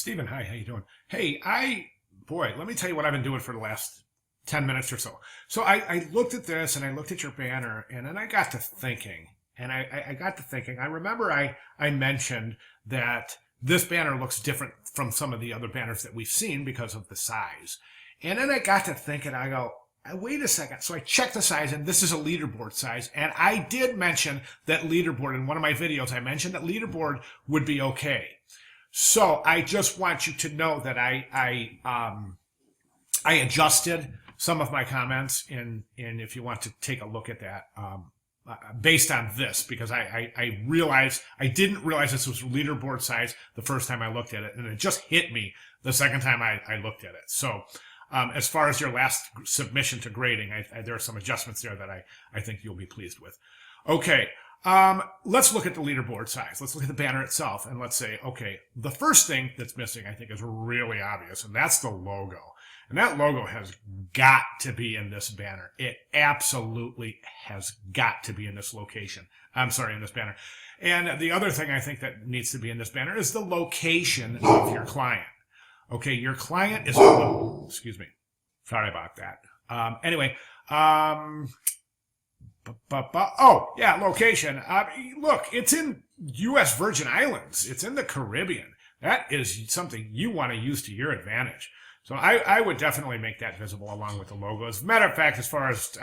Stephen, hi, how you doing? Hey, boy, let me tell you what I've been doing for the last 10 minutes or so. So I looked at this and I looked at your banner and then I got to thinking. I remember I mentioned that this banner looks different from some of the other banners that we've seen because of the size. And then I got to thinking, I go, wait a second. So I checked the size, and this is a leaderboard size. And I did mention that leaderboard in one of my videos. I mentioned that leaderboard would be okay. So I just want you to know that I adjusted some of my comments in if you want to take a look at that based on this, because I realized I didn't realize this was leaderboard size the first time I looked at it, and it just hit me the second time I looked at it. So as far as your last submission to grading, there are some adjustments there that I think you'll be pleased with. Okay. Let's look at the leaderboard size. Let's look at the banner itself, and let's say, okay, the first thing that's missing, I think, is really obvious, and that's the logo. And that logo has got to be in this banner. It absolutely has got to be in this location. I'm sorry, in this banner. And the other thing I think that needs to be in this banner is the location of your client. Okay, your client is, excuse me. Sorry about that. Anyway, oh, yeah, location. Look, it's in U.S. Virgin Islands. It's in the Caribbean. That is something you want to use to your advantage. So I would definitely make that visible along with the logo. As a matter of fact, as far as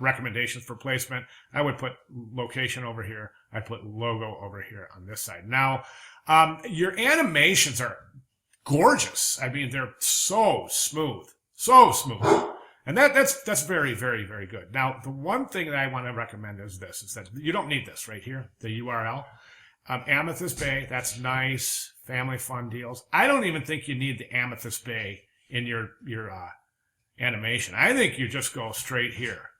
recommendations for placement, I would put location over here. I'd put logo over here on this side. Now, your animations are gorgeous. I mean, they're so smooth. So smooth. And that's very, very, very good. Now, the one thing that I want to recommend is this, is that you don't need this right here, the URL. Amethyst Bay, that's nice. Family fun deals. I don't even think you need the Amethyst Bay in your animation. I think you just go straight here.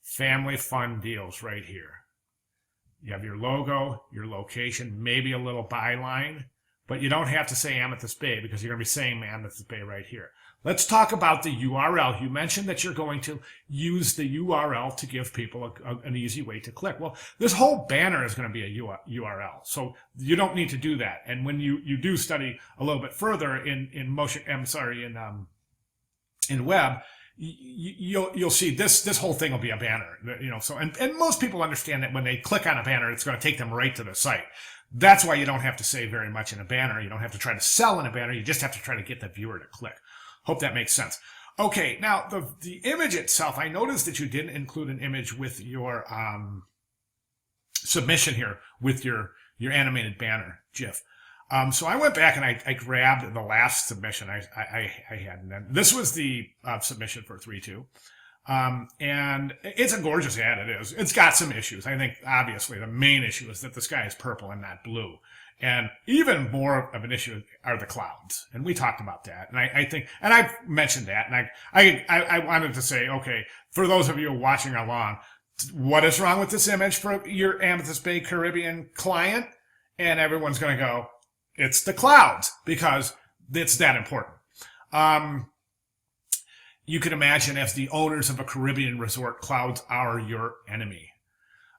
Family fun deals right here. You have your logo, your location, maybe a little byline, but you don't have to say Amethyst Bay because you're going to be saying Amethyst Bay right here. Let's talk about the URL. You mentioned that you're going to use the URL to give people an easy way to click. Well, this whole banner is going to be a URL, so you don't need to do that. And when you do study a little bit further in web, you'll see this whole thing will be a banner. So and most people understand that when they click on a banner, it's going to take them right to the site. That's why you don't have to say very much in a banner. You don't have to try to sell in a banner. You just have to try to get the viewer to click. Hope that makes sense. Okay, now the image itself, I noticed that you didn't include an image with your submission here with your animated banner GIF. So I went back and I grabbed the last submission I had. And then this was the submission for 3.2. And it's a gorgeous ad, it is. It's got some issues. I think, obviously, the main issue is that the sky is purple and not blue. And even more of an issue are the clouds. And we talked about that. And I think, and I've mentioned that. And I wanted to say, okay, for those of you watching along, what is wrong with this image for your Amethyst Bay Caribbean client? And everyone's going to go, it's the clouds, because it's that important. You can imagine, as the owners of a Caribbean resort, clouds are your enemy.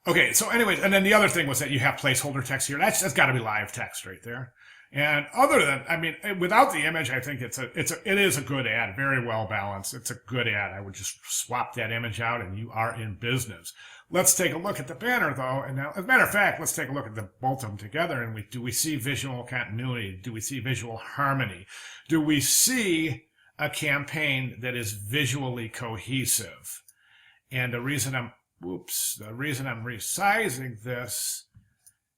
Okay, so anyways, and then the other thing was that you have placeholder text here. That's got to be live text right there. And other than, I mean, without the image, I think it is a good ad, very well balanced. It's a good ad. I would just swap that image out, and you are in business. Let's take a look at the banner, though. And now, as a matter of fact, let's take a look at both of them together. And do we see visual continuity? Do we see visual harmony? Do we see a campaign that is visually cohesive? And the reason I'm resizing this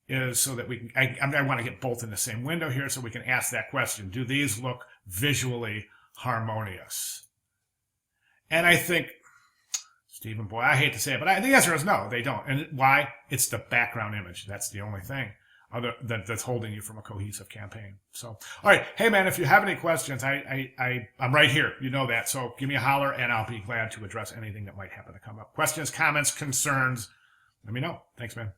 is so that we can, I want to get both in the same window here so we can ask that question. Do these look visually harmonious? And I think, Stephen, boy, I hate to say it, but the answer is no, they don't. And why? It's the background image. That's the only thing that's holding you from a cohesive campaign. So, all right. Hey, man, if you have any questions, I'm right here. You know that. So give me a holler, and I'll be glad to address anything that might happen to come up. Questions, comments, concerns, let me know. Thanks, man.